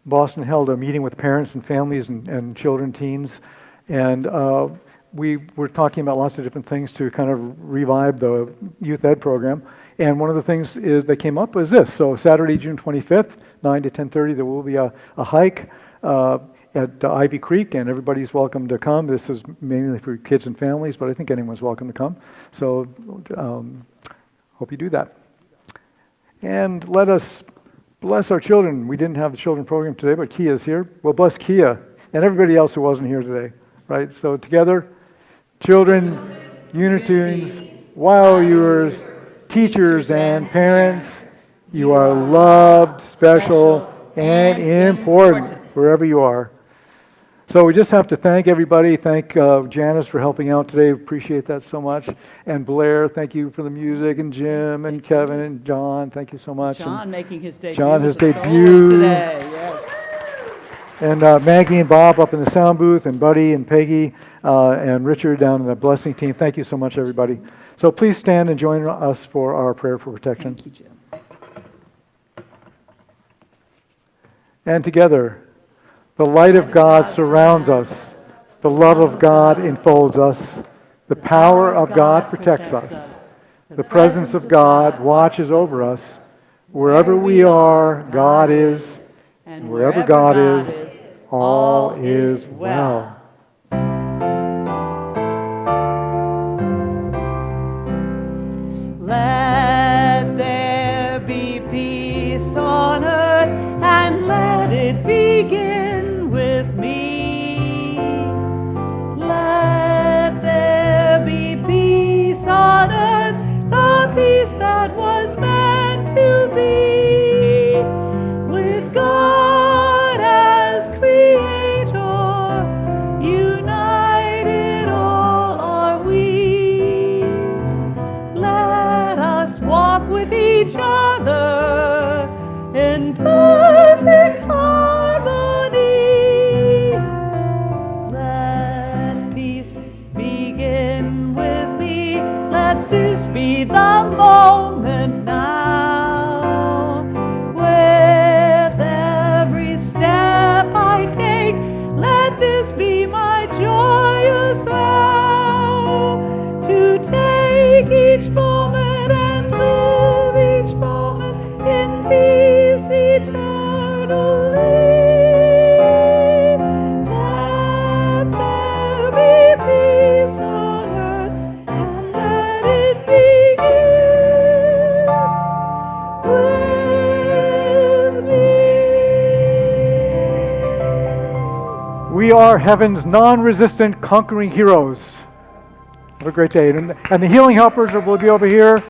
Boston held a meeting with parents and families and children, teens, and we were talking about lots of different things to kind of revive the youth ed program. And one of the things that came up was this. So Saturday, June 25th, 9 to 10:30, there will be a hike. at Ivy Creek, and everybody's welcome to come. This is mainly for kids and families, but I think anyone's welcome to come. So hope you do that. And let us bless our children. We didn't have the children program today, but Kia's here. Well, bless Kia and everybody else who wasn't here today, right? So together, children, Unitunes, WowYours, teachers and parents, you are loved, special, and important wherever you are. So we just have to thank everybody. Thank Janice for helping out today. Appreciate that so much. And Blair, thank you for the music. And Jim and Kevin and John, thank you so much. John and making his debut. John has as a soloist debuted. today. Yes. And Maggie and Bob up in the sound booth, and Buddy and Peggy and Richard down in the blessing team. Thank you so much, everybody. So please stand and join us for our prayer for protection. Thank you, Jim. And together, the light of God surrounds us. The love of God enfolds us. The power of God protects us. The presence of God watches over us. Wherever we are, God is. And wherever God is, all is well. Let there be peace on earth, and let it begin with me. Let there be peace on earth, the peace that was meant to be. With God as creator, united all are we. Let us walk with each other in perfect harmony. Let peace begin with me. Let this be the moment now. With every step I take, let this be my joyous vow. To take each moment and live each moment in peace eternally. Let there be peace on earth, and let it begin with me. We are heaven's non-resistant conquering heroes. Have a great day. And the healing helpers will be over here.